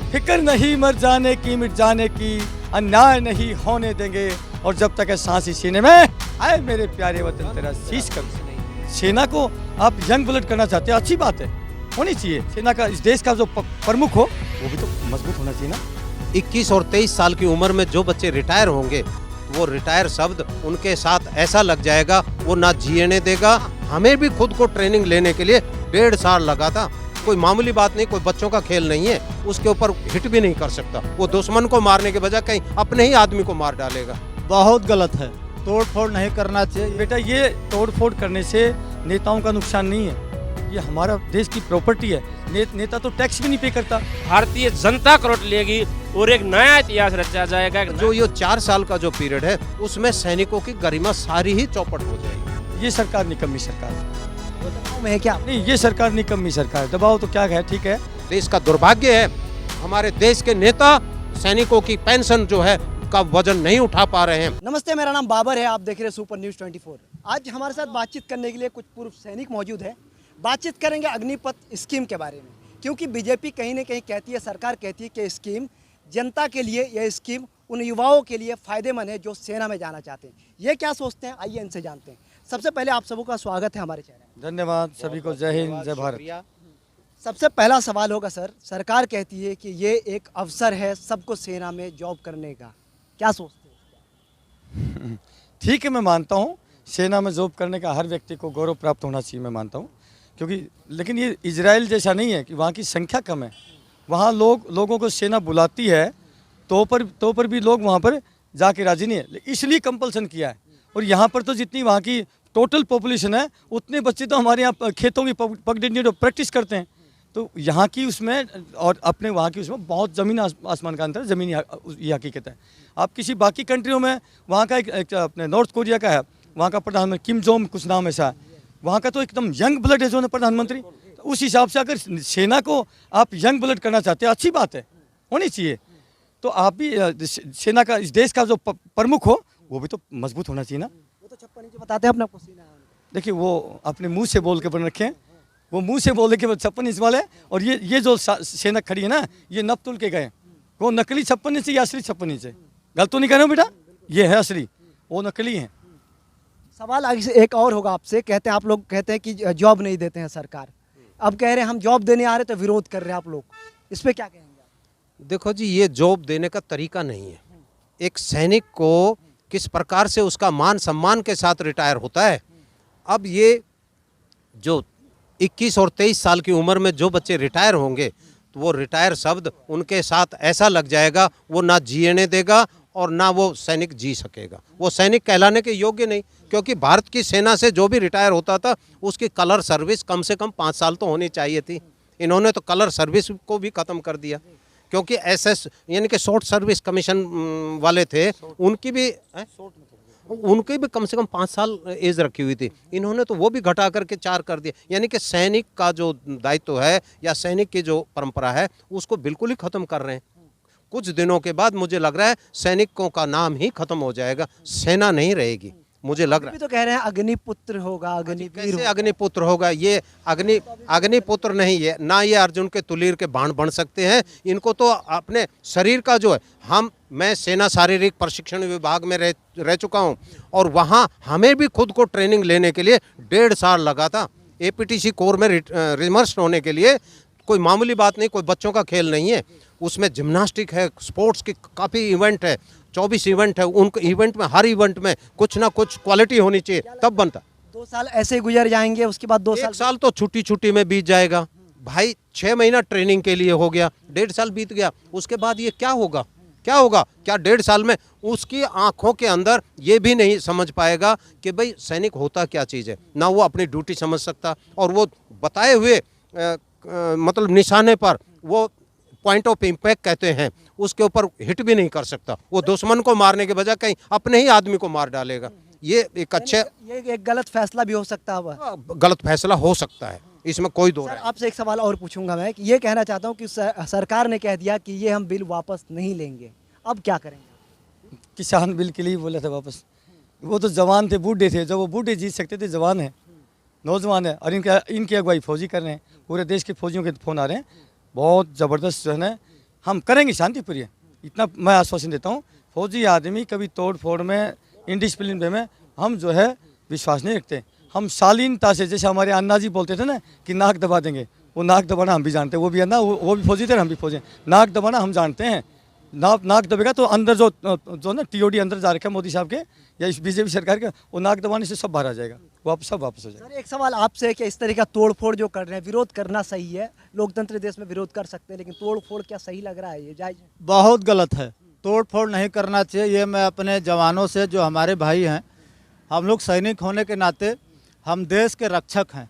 फिक्र नहीं मर जाने की मिट जाने की, अन्याय नहीं होने देंगे, और जब तक है सांस इस सीने में, आए मेरे प्यारे वतन तेरा शीश कभी। सेना को आप यंग ब्लड करना चाहते हैं, अच्छी बात है, होनी चाहिए। सेना का इस देश का जो प्रमुख हो वो भी तो मजबूत होना चाहिए ना। 21 और 23 साल की उम्र में जो बच्चे रिटायर होंगे, वो रिटायर शब्द उनके साथ ऐसा लग जाएगा, वो ना जीने देगा। हमें भी खुद को ट्रेनिंग लेने के लिए 1.5 साल लगा था। कोई मामूली बात नहीं, कोई बच्चों का खेल नहीं है। उसके ऊपर हिट भी नहीं कर सकता। वो दुश्मन को मारने के बजाय कहीं अपने ही आदमी को मार डालेगा। बहुत गलत है, तोड़ फोड़ नहीं करना चाहिए। बेटा ये तोड़ फोड़ करने से नेताओं का नुकसान नहीं है, ये हमारा देश की प्रॉपर्टी है। नेता तो टैक्स भी नहीं पे करता। भारतीय जनता करोड़ लेगी और एक नया इतिहास रचा जाएगा। जो ये 4 साल का जो पीरियड है, उसमें सैनिकों की गरिमा सारी ही चौपट हो जाएगी। ये सरकार निकम्मी सरकार है। दबाव में है क्या? नहीं, ये सरकार निकम्मी सरकार है। दबाव तो क्या है, ठीक है। देश का दुर्भाग्य है, हमारे देश के नेता सैनिकों की पेंशन जो है का वजन नहीं उठा पा रहे हैं। नमस्ते, मेरा नाम बाबर है, आप देख रहे हैं सुपर न्यूज़ 24। आज हमारे साथ बातचीत करने के लिए कुछ पूर्व सैनिक मौजूद है। बातचीत करेंगे अग्निपथ स्कीम के बारे में, क्योंकि बीजेपी कहीं ना कहीं कहती है, सरकार कहती है कि स्कीम जनता के लिए, यह स्कीम उन युवाओं के लिए फ़ायदेमंद है जो सेना में जाना चाहते हैं। ये क्या सोचते हैं, आइए इनसे जानते हैं। सबसे पहले आप सबों का स्वागत है हमारे चैनल में। धन्यवाद सभी को, जय हिंद जय भारत। सबसे पहला सवाल होगा सर, सरकार कहती है कि ये एक अवसर है सबको सेना में जॉब करने का, क्या सोचते हैं? ठीक है, मैं मानता हूँ सेना में जॉब करने का हर व्यक्ति को गौरव प्राप्त होना चाहिए, मैं मानता हूँ। क्योंकि लेकिन ये इजराइल जैसा नहीं है कि वहाँ की संख्या कम है। वहाँ लोगों को सेना बुलाती है तो पर भी लोग वहाँ पर जाके राजी नहीं है, इसलिए कंपल्सन किया है। और यहाँ पर तो जितनी वहाँ की टोटल पॉपुलेशन है, उतने बच्चे तो हमारे यहाँ खेतों की पगडंडी प्रैक्टिस करते हैं। तो यहाँ की उसमें और अपने वहाँ की उसमें बहुत ज़मीन आसमान का अंतर है। ज़मीनी ये हकीकत है। आप किसी बाकी कंट्रियों में, वहाँ का एक अपने नॉर्थ कोरिया का है, वहाँ का प्रधानमंत्री किम जोंग कुछ नाम ऐसा है, वहाँ का तो एकदम यंग ब्लड है जो है प्रधानमंत्री। तो उस हिसाब से अगर सेना को आप यंग ब्लड करना चाहते हैं, अच्छी बात है, होनी चाहिए। तो आप भी सेना का इस देश का जो प्रमुख हो वो भी तो मजबूत होना चाहिए ना। वो तो 56 इंच बताते हैं अपना पसीना। देखिए, वो अपने मुंह से बोल के बन रखे हैं, वो मुंह से बोले कि वो 56 इंच वाले। और ये जो सेना खड़ी है ना, ये नप तुल के गए। वो नकली 56 इंच या असली 56 इंच है? गलत तो नहीं कर रहे हो बेटा, ये है असली, वो नकली है। सवाल आगे से एक और होगा आपसे। कहते हैं, आप लोग कहते हैं कि जॉब नहीं देते हैं सरकार, अब कह रहे हैं हम जॉब देने आ रहे तो विरोध कर रहे हैं आप लोग, इस पे क्या कहेंगे आप? देखो जी, ये जॉब देने का तरीका नहीं है। एक सैनिक को किस प्रकार से उसका मान सम्मान के साथ रिटायर होता है। अब ये जो 21 और 23 साल की उम्र में जो बच्चे रिटायर होंगे, तो वो रिटायर शब्द उनके साथ ऐसा लग जाएगा, वो ना जीने देगा और ना वो सैनिक जी सकेगा। वो सैनिक कहलाने के योग्य नहीं। क्योंकि भारत की सेना से जो भी रिटायर होता था, उसकी कलर सर्विस कम से कम 5 साल तो होनी चाहिए थी। इन्होंने तो कलर सर्विस को भी ख़त्म कर दिया। क्योंकि एसएस यानी कि शॉर्ट सर्विस कमीशन वाले थे, उनकी भी कम से कम 5 साल एज रखी हुई थी। इन्होंने तो वो भी घटा करके 4 कर दिया। यानी कि सैनिक का जो दायित्व है या सैनिक की जो परंपरा है, उसको बिल्कुल ही ख़त्म कर रहे हैं। कुछ दिनों के बाद मुझे लग रहा है सैनिकों का नाम ही खत्म हो जाएगा, सेना नहीं रहेगी, मुझे लग रहा है। तो कह रहे हैं अग्निपुत्र होगा, अग्निवीर कैसे अग्निपुत्र होगा? ये अग्निपुत्र नहीं है ना, ये अर्जुन के तुलीर के बाण बन सकते हैं। इनको तो अपने शरीर का जो है, मैं सेना शारीरिक प्रशिक्षण विभाग में रह चुका हूं, और वहां हमें भी खुद को ट्रेनिंग लेने के लिए 1.5 साल लगा था। एपीटीसी कोर में रिमर्स होने के लिए कोई मामूली बात नहीं, कोई बच्चों का खेल नहीं है। उसमें जिम्नास्टिक है, स्पोर्ट्स की काफ़ी इवेंट है, 24 इवेंट है। उन इवेंट में, हर इवेंट में कुछ ना कुछ क्वालिटी होनी चाहिए, तब बनता। 2 साल ऐसे ही गुजर जाएंगे, उसके बाद 2 साल 1 साल तो छुट्टी में बीत जाएगा भाई। 6 महीना ट्रेनिंग के लिए हो गया, 1.5 साल बीत गया। उसके बाद ये क्या होगा? क्या 1.5 साल में उसकी आंखों के अंदर ये भी नहीं समझ पाएगा कि भाई सैनिक होता क्या चीज़ है। ना वो अपनी ड्यूटी समझ सकता, और वो बताए हुए मतलब निशाने पर, वो पॉइंट ऑफ इम्पैक्ट कहते हैं, उसके ऊपर हिट भी नहीं कर सकता। वो दुश्मन को मारने के बजाय कहीं अपने ही आदमी को मार डालेगा। ये एक गलत फैसला भी हो सकता है। गलत फैसला हो सकता है, इसमें कोई दो राय। आपसे एक सवाल और पूछूंगा मैं, कि ये कहना चाहता हूँ कि सरकार ने कह दिया कि ये हम बिल वापस नहीं लेंगे, अब क्या करेंगे? किसान बिल के लिए बोला था वापस। वो तो जवान थे, बूढ़े थे, जब वो बूढ़े जीत सकते थे, जवान है, नौजवान है। और इनकी अगुवाई फौजी कर रहे हैं, पूरे देश के फौजियों के फ़ोन आ रहे हैं। बहुत ज़बरदस्त जो है ना, हम करेंगे शांतिप्रिय, इतना मैं आश्वासन देता हूँ। फौजी आदमी कभी तोड़ फोड़ में, इनडिसिप्लिन वे में हम जो है विश्वास नहीं रखते। हम शालीनता से, जैसे हमारे अन्ना जी बोलते थे ना कि नाक दबा देंगे, वो नाक दबाना हम भी जानते हैं। वो भी अन्ना, वो भी फौजी थे, हम भी फौजी हैं। नाक दबाना हम जानते हैं। नाक दबेगा तो अंदर जो ना टीओडी अंदर जा रखा है मोदी साहब के या इस बीजेपी सरकार के, वो नाक दबाने से सब बाहर आ जाएगा, सब वापस हो जाएगा। सर एक सवाल आपसे है कि इस तरह का तोड़ फोड़ जो कर रहे हैं, विरोध करना सही है? लोकतंत्र देश में विरोध कर सकते हैं, लेकिन तोड़ फोड़ क्या सही लग रहा है? ये जायज? बहुत गलत है, तोड़ फोड़ नहीं करना चाहिए। ये मैं अपने जवानों से, जो हमारे भाई हैं, हम लोग सैनिक होने के नाते हम देश के रक्षक हैं,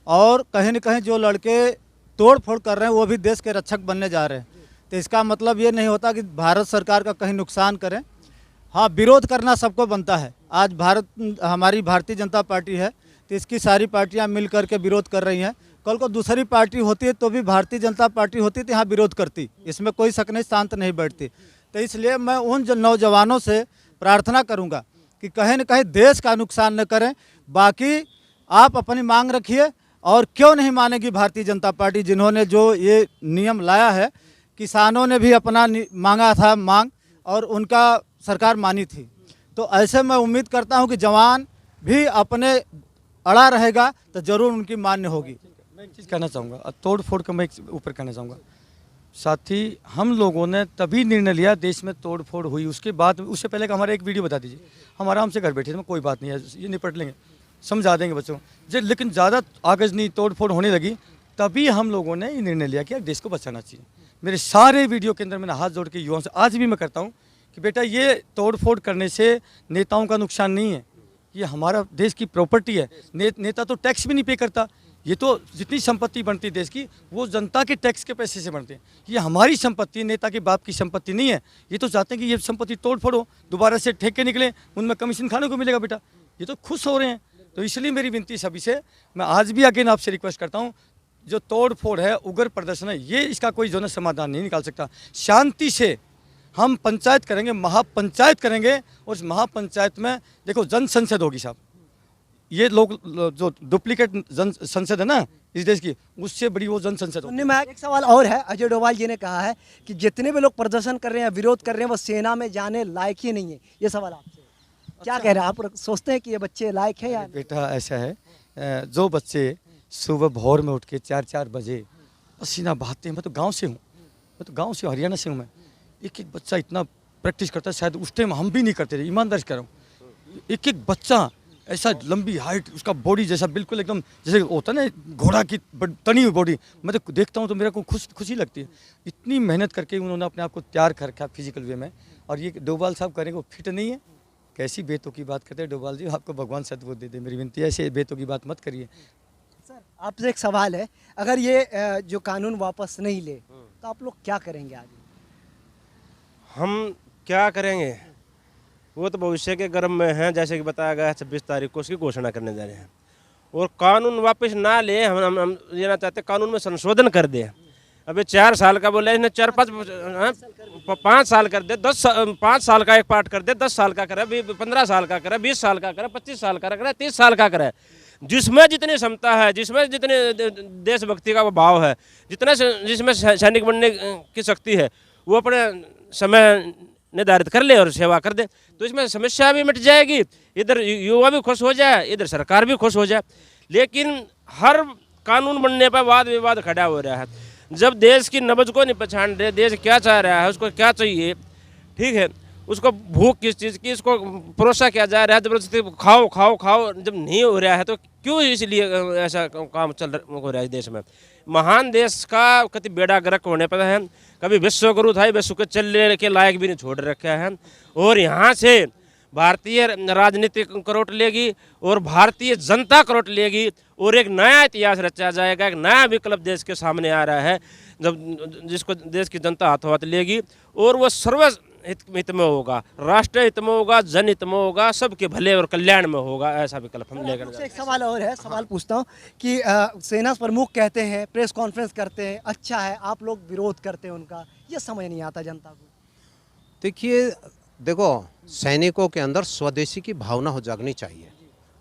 और कहीं न कहीं जो लड़के तोड़ फोड़ कर रहे हैं वो भी देश के रक्षक बनने जा रहे हैं। तो इसका मतलब ये नहीं होता कि भारत सरकार का कहीं नुकसान करें। हाँ, विरोध करना सबको बनता है। आज हमारी भारतीय जनता पार्टी है, तो इसकी सारी पार्टियां मिल करके विरोध कर रही हैं। कल को दूसरी पार्टी होती है तो भी भारतीय जनता पार्टी होती तो यहाँ विरोध करती, इसमें कोई शक नहीं, शांत नहीं बैठती। तो इसलिए मैं उन नौजवानों से प्रार्थना करूँगा कि कहीं न कहीं देश का नुकसान न करें। बाकी आप अपनी मांग रखिए, और क्यों नहीं मानेगी भारतीय जनता पार्टी, जिन्होंने जो ये नियम लाया है। किसानों ने भी अपना मांगा था मांग, और उनका सरकार मानी थी। तो ऐसे मैं उम्मीद करता हूं कि जवान भी अपने अड़ा रहेगा तो जरूर उनकी मान्य होगी। मैं एक चीज़ कहना चाहूँगा, तोड़ फोड़ का मैं ऊपर कहना चाहूँगा। साथी, हम लोगों ने तभी निर्णय लिया, देश में तोड़ फोड़ हुई उसके बाद, उससे पहले का हमारा एक वीडियो बता दीजिए। हम आराम से घर बैठे थे, कोई बात नहीं है, ये निपट लेंगे, समझा देंगे बच्चों को। लेकिन ज़्यादा आगज़ नहीं, तोड़ फोड़ होने लगी, तभी हम लोगों ने ये निर्णय लिया कि देश को बचाना चाहिए। मेरे सारे वीडियो के अंदर मैंने हाथ जोड़ के युवाओं से आज भी मैं करता हूँ कि बेटा, ये तोड़ फोड़ करने से नेताओं का नुकसान नहीं है, ये हमारा देश की प्रॉपर्टी है। नेता तो टैक्स भी नहीं पे करता, ये तो जितनी संपत्ति बनती है देश की, वो जनता के टैक्स के पैसे से बनते हैं। ये हमारी संपत्ति, नेता के बाप की संपत्ति नहीं है। ये तो चाहते हैं कि ये संपत्ति तोड़ फोड़ हो, दोबारा से ठेके निकले, उनमें कमीशन खाने को मिलेगा। बेटा, ये तो खुश हो रहे हैं। तो इसलिए मेरी विनती सभी से, मैं आज भी अगेन आपसे रिक्वेस्ट करता हूँ, जो तोड़ फोड़ है, उग्र प्रदर्शन है, ये इसका कोई जो है समाधान नहीं निकाल सकता। शांति से हम पंचायत करेंगे, महापंचायत करेंगे, और उस महापंचायत में देखो जन संसद होगी साहब। ये लोग जो डुप्लीकेट जन संसद है ना इस देश की, उससे बड़ी वो जन संसद होगी। सुनने में एक सवाल और है, अजय डोभाल जी ने कहा है कि जितने भी लोग प्रदर्शन कर रहे हैं, विरोध कर रहे हैं, वो सेना में जाने लायक ही नहीं है। ये सवाल आपसे क्या कह रहे हैं? आप सोचते हैं कि ये बच्चे लायक है या? बेटा ऐसा है, जो बच्चे सुबह भोर में उठ के 4-4 बजे पसीना बहाते हैं, मैं तो गांव से हूँ, हरियाणा से हूँ मैं। एक एक बच्चा इतना प्रैक्टिस करता है, शायद उस टाइम हम भी नहीं करते थे, ईमानदारी से कह रहा हूँ। एक एक बच्चा ऐसा लंबी हाइट, उसका बॉडी जैसा बिल्कुल एकदम जैसे होता है ना घोड़ा की तनी हुई बॉडी, मैं तो देखता हूँ तो मेरे को खुशी लगती है। इतनी मेहनत करके उन्होंने अपने आप को तैयार कर रखा फिजिकल वे में, और ये डोभाल साहब करेंगे वो फिट नहीं है। कैसी बेतों की बात करते हैं डोभाल जी, आपको भगवान सद्बुद्धि दे दे, मेरी विनती है, ऐसे बेतों की बात मत करिए। सर आपसे एक सवाल है, अगर ये जो कानून वापस नहीं ले तो आप लोग क्या करेंगे आगे? हम क्या करेंगे वो तो भविष्य के गर्भ में हैं। जैसे कि बताया गया है 26 तारीख को उसकी घोषणा करने जा रहे हैं, और कानून वापस ना ले, हम ये ना चाहते कानून में संशोधन कर दे। अभी 4 साल का बोले, इसने 5 साल कर दे, 5 साल का एक पार्ट कर दे, 10 साल का करे, 15 साल का करे, 20 साल का करे, 25 साल का करे, 30 साल का करे। जिसमें जितनी क्षमता है, जिसमें जितने देशभक्ति का भाव है, जिसमें सैनिक बनने की शक्ति है, वो अपने समय निर्धारित कर ले और सेवा कर दे, तो इसमें समस्या भी मिट जाएगी, इधर युवा भी खुश हो जाए, इधर सरकार भी खुश हो जाए। लेकिन हर कानून बनने पर वाद विवाद खड़ा हो रहा है। जब देश की नब्ज को नहीं पहचान रहे, देश क्या चाह रहा है, उसको क्या चाहिए, ठीक है, उसको भूख किस चीज़ की, इसको परोसा किया जा रहा है, जबरदस्ती खाओ खाओ खाओ, जब नहीं हो रहा है तो क्यों इसलिए ऐसा काम हो रहा है देश में। महान देश का कति बेड़ा गर्क होने पर है, कभी विश्व गुरु था, विश्व के चलने के लायक भी नहीं छोड़ रखा है, और यहाँ से भारतीय राजनीति करोट लेगी और भारतीय जनता करोट लेगी, और एक नया इतिहास रचा जाएगा, एक नया विकल्प देश के सामने आ रहा है, जब जिसको देश की जनता हाथों हाथ लेगी, और वो सर्व हित में होगा, राष्ट्र हित में होगा, जनहित में होगा, सबके भले और कल्याण में होगा। ऐसा विकल्प हम लेकर एक सवाल और है, सवाल पूछता हूँ कि सेना प्रमुख कहते हैं, प्रेस कॉन्फ्रेंस करते हैं, अच्छा है, आप लोग विरोध करते हैं उनका, ये समझ नहीं आता जनता को। देखिए, देखो, सैनिकों के अंदर स्वदेशी की भावना हो जागनी चाहिए,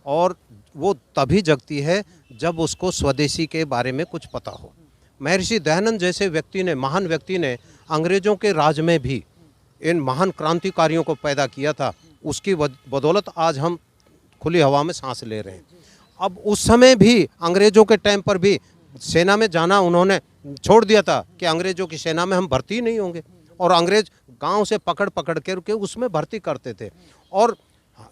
और वो तभी जगती है जब उसको स्वदेशी के बारे में कुछ पता हो। महर्षि दयानंद जैसे व्यक्ति ने, महान व्यक्ति ने अंग्रेज़ों के राज में भी इन महान क्रांतिकारियों को पैदा किया था, उसकी बदौलत आज हम खुली हवा में सांस ले रहे हैं। अब उस समय भी अंग्रेज़ों के टाइम पर भी सेना में जाना उन्होंने छोड़ दिया था कि अंग्रेज़ों की सेना में हम भर्ती नहीं होंगे, और अंग्रेज़ गांव से पकड़ पकड़ के उसमें भर्ती करते थे। और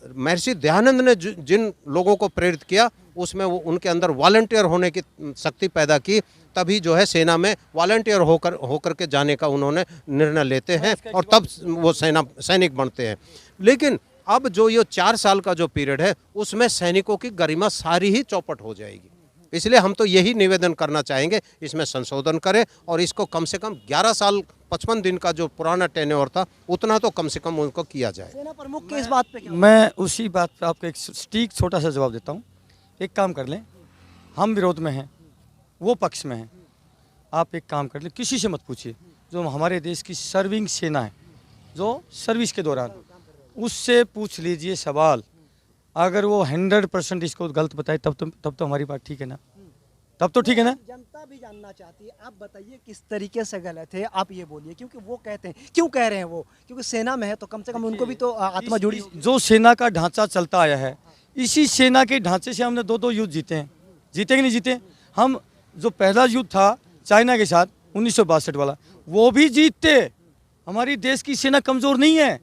महर्षि दयानंद ने जिन लोगों को प्रेरित किया उसमें वो उनके अंदर वॉलंटियर होने की शक्ति पैदा की, तभी जो है सेना में वॉलंटियर होकर के जाने का उन्होंने निर्णय लेते हैं और तब वो सैनिक बनते हैं। लेकिन अब जो ये 4 साल का जो पीरियड है उसमें सैनिकों की गरिमा सारी ही चौपट हो जाएगी। इसलिए हम तो यही निवेदन करना चाहेंगे, इसमें संशोधन करें और इसको कम से कम 11 साल 55 दिन का जो पुराना टेन्योर था उतना तो कम से कम उनको किया जाए। सेना प्रमुख के इस बात पे क्या? मैं उसी बात पे आपको एक सटीक छोटा सा जवाब देता हूँ। एक काम कर लें, हम विरोध में हैं, वो पक्ष में हैं, आप एक काम कर लें, किसी से मत पूछिए, जो हमारे देश की सर्विंग सेना है, जो सर्विस के दौरान, उससे पूछ लीजिए सवाल। अगर वो 100% इसको गलत बताए तब तो हमारी बात ठीक है ना, तब तो ठीक है ना। जनता भी जानना चाहती है, आप बताइए किस तरीके से गलत है, आप ये बोलिए, क्योंकि वो कहते हैं, क्यों कह रहे हैं वो, क्योंकि सेना में है तो कम से कम उनको भी तो आत्मा जुड़ी होगी। जो सेना का ढांचा चलता आया है, इसी सेना के ढांचे से हमने 2-2 युद्ध जीते हैं। जीते कि नहीं जीते? हम जो पहला युद्ध था चाइना के साथ 1962 वाला, वो भी जीतते। हमारी देश की सेना कमज़ोर नहीं है,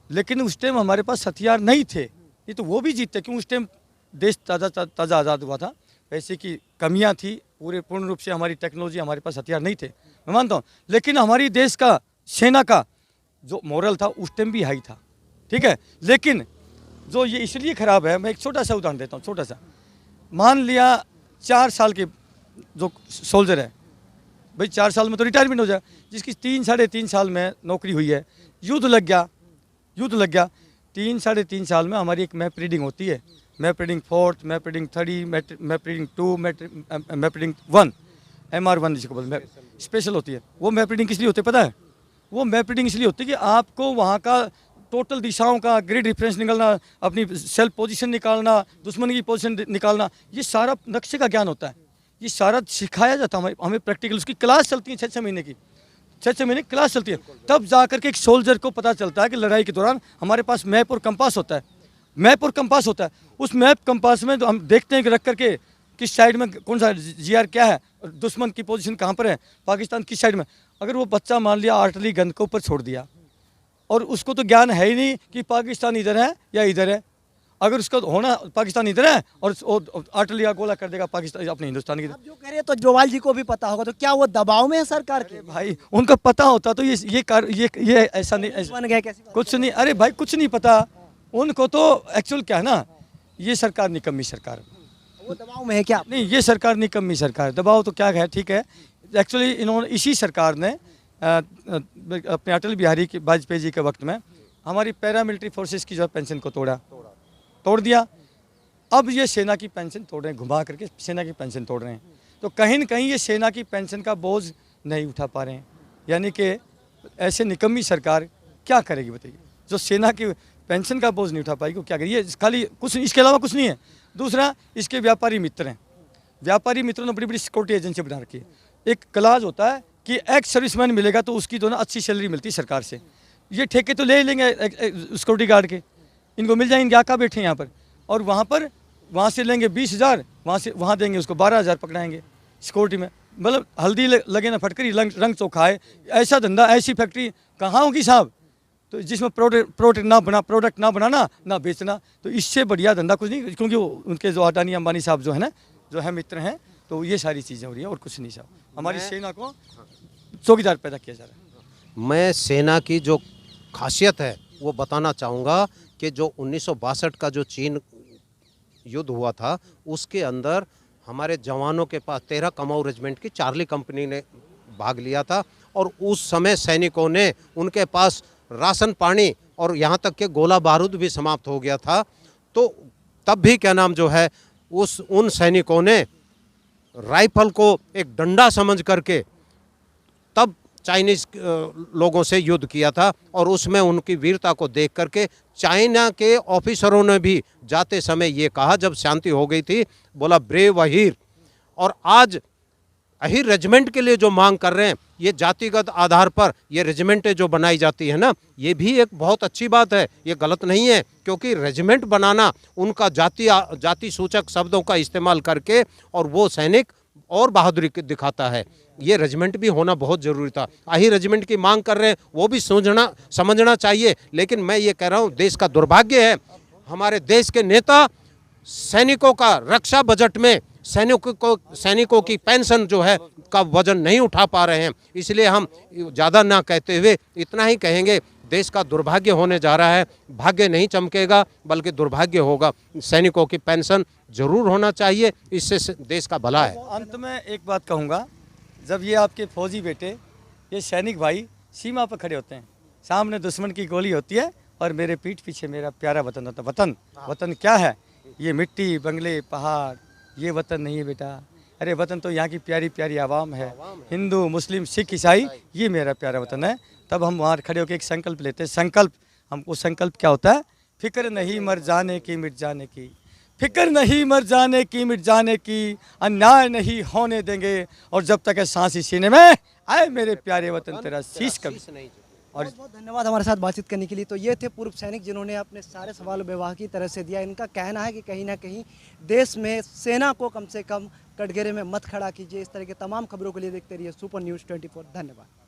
लेकिन उस टाइम हमारे पास हथियार नहीं थे, ये तो वो भी जीतते, क्यों उस टाइम देश ताज़ा आज़ाद हुआ था। पैसे की कमियां थी, पूर्ण रूप से हमारी टेक्नोलॉजी, हमारे पास हथियार नहीं थे, मैं मानता हूँ, लेकिन हमारी देश का सेना का जो मोरल था उस टाइम भी हाई था, ठीक है। लेकिन जो ये इसलिए ख़राब है, मैं एक छोटा सा उदाहरण देता हूँ, छोटा सा। मान लिया 4 साल के जो सोल्जर है, भाई 4 साल में तो रिटायरमेंट हो जाए, जिसकी 3-3.5 साल में नौकरी हुई है, युद्ध लग गया 3-3.5 साल में हमारी एक मैप रीडिंग होती है, map reading 4th, map reading 3, map reading 2, map reading 1, MR1 जिसको बोलते हैं, स्पेशल होती है। वो मैप रीडिंग किस लिए होती है पता है? वो मैप रीडिंग इसलिए होती है कि आपको वहाँ का टोटल दिशाओं का ग्रिड रेफरेंस निकालना, अपनी सेल्फ पोजीशन निकालना, दुश्मन की पोजीशन निकालना, ये सारा नक्शे का ज्ञान होता है। ये सारा सिखाया जाता है हमें प्रैक्टिकल। उसकी क्लास चलती है 6-6 महीने की, 6-6 महीने की क्लास चलती है। तब जाकर के एक सोल्जर को पता चलता है कि लड़ाई के दौरान हमारे पास मैप और कंपास होता है, मैप और कंपास होता है। उस मैप कंपास में तो हम देखते हैं कि रख करके किस साइड में कौन सा GR क्या है, दुश्मन की पोजीशन कहाँ पर है, पाकिस्तान किस साइड में। अगर वो बच्चा मान लिया आर्टिलरी गन के ऊपर छोड़ दिया और उसको तो ज्ञान है ही नहीं कि पाकिस्तान इधर है या इधर है, अगर उसका होना पाकिस्तान इधर है और आर्टिलरी का गोला कर देगा पाकिस्तान अपने हिंदुस्तान की। अब जो कह रहे हैं तो डोवाल जी को भी पता होगा, तो क्या वो दबाव में है सरकार के? भाई उनका पता होता तो ये ऐसा नहीं, बन गए कैसी बात? कुछ नहीं। अरे भाई कुछ नहीं पता उनको, तो एक्चुअल क्या है ना, ये सरकार निकम्मी सरकार, वो दबाव में है क्या? नहीं ये सरकार निकम्मी सरकार। दबाव तो क्या है, ठीक है। एक्चुअली इन्होंने इसी सरकार ने अपने अटल बिहारी वाजपेयी जी के वक्त में हमारी पैरामिलिट्री फोर्सेस की जो है पेंशन को तोड़ दिया। अब ये सेना की पेंशन तोड़ रहे हैं, घुमा करके सेना की पेंशन तोड़ रहे हैं। तो कहीं न कहीं ये सेना की पेंशन का बोझ नहीं उठा पा रहे हैं, यानी कि ऐसे निकम्मी सरकार क्या करेगी बताइए, जो सेना की पेंशन का बोझ नहीं उठा पाएगी, क्या करेगी? ये खाली कुछ, इसके अलावा कुछ नहीं है। दूसरा, इसके व्यापारी मित्र हैं, व्यापारी मित्रों ने बड़ी बड़ी सिक्योरिटी एजेंसी बना रखी है। एक क्लाज होता है कि एक्स सर्विसमैन मिलेगा तो उसकी तो ना अच्छी सैलरी मिलती है सरकार से, ये ठेके तो ले लेंगे सिक्योरिटी गार्ड के, इनको मिल जाएंगे, आका बैठे यहाँ पर, और वहाँ से लेंगे 20,000, वहाँ देंगे उसको 12,000 पकड़ाएंगे सिक्योरिटी में। मतलब हल्दी लगे ना फटकरी, रंग चोखा है। ऐसा धंधा, ऐसी फैक्ट्री कहाँ होगी साहब? तो जिसमें प्रोडक्ट ना बनाना ना बेचना, तो इससे बढ़िया धंधा कुछ नहीं। क्योंकि उनके जो अडानी अंबानी साहब जो है ना, जो है मित्र हैं, तो ये सारी चीज़ें हो रही है और कुछ नहीं साहब। हमारी सेना को चौकीदार पैदा किया जा रहा है। मैं सेना की जो खासियत है वो बताना चाहूँगा कि जो 1962 का जो चीन युद्ध हुआ था उसके अंदर हमारे जवानों के पास 13 कमाऊ रेजिमेंट की चार्ली कंपनी ने भाग लिया था, और उस समय सैनिकों ने, उनके पास राशन पानी और यहाँ तक के गोला बारूद भी समाप्त हो गया था। तो तब भी क्या नाम जो है उन सैनिकों ने राइफल को एक डंडा समझ करके तब चाइनीज़ लोगों से युद्ध किया था, और उसमें उनकी वीरता को देख करके चाइना के ऑफिसरों ने भी जाते समय ये कहा, जब शांति हो गई थी, बोला ब्रेव हीर। और आज अहिर रेजिमेंट के लिए जो मांग कर रहे हैं, ये जातिगत आधार पर ये रेजिमेंटें जो बनाई जाती है ना, ये भी एक बहुत अच्छी बात है, ये गलत नहीं है। क्योंकि रेजिमेंट बनाना उनका जाति सूचक शब्दों का इस्तेमाल करके, और वो सैनिक और बहादुरी दिखाता है। ये रेजिमेंट भी होना बहुत ज़रूरी था। अहिर रेजिमेंट की मांग कर रहे हैं, वो भी समझना चाहिए। लेकिन मैं ये कह रहा हूँ, देश का दुर्भाग्य है, हमारे देश के नेता सैनिकों का रक्षा बजट में सैनिकों की पेंशन जो है का वजन नहीं उठा पा रहे हैं। इसलिए हम ज़्यादा ना कहते हुए इतना ही कहेंगे, देश का दुर्भाग्य होने जा रहा है। भाग्य नहीं चमकेगा बल्कि दुर्भाग्य होगा। सैनिकों की पेंशन जरूर होना चाहिए, इससे देश का भला है। अंत में एक बात कहूँगा, जब ये आपके फौजी बेटे, ये सैनिक भाई सीमा पर खड़े होते हैं, सामने दुश्मन की गोली होती है और मेरे पीठ पीछे मेरा प्यारा वतन होता है। वतन क्या है? ये मिट्टी, बंगले, पहाड़, ये वतन नहीं है बेटा। अरे वतन तो यहाँ की प्यारी प्यारी आवाम है, हिंदू, मुस्लिम, सिख, ईसाई, ये मेरा प्यारा वतन है। तब हम वहाँ खड़े होकर एक संकल्प लेते हैं। संकल्प, हमको संकल्प क्या होता है? फिक्र नहीं मर जाने की, मिट जाने की, फिक्र नहीं मर जाने की, मिट जाने की, अन्याय नहीं होने देंगे, और जब तक है सांस इस सीने में, आए मेरे प्यारे वतन तेरा शीश कभी नहीं। और बहुत बहुत धन्यवाद हमारे साथ बातचीत करने के लिए। तो ये थे पूर्व सैनिक जिन्होंने अपने सारे सवाल विवाह की तरह से दिया। इनका कहना है कि कहीं ना कहीं देश में सेना को कम से कम कटघरे में मत खड़ा कीजिए। इस तरह के तमाम खबरों के लिए देखते रहिए सुपर न्यूज़ 24। धन्यवाद।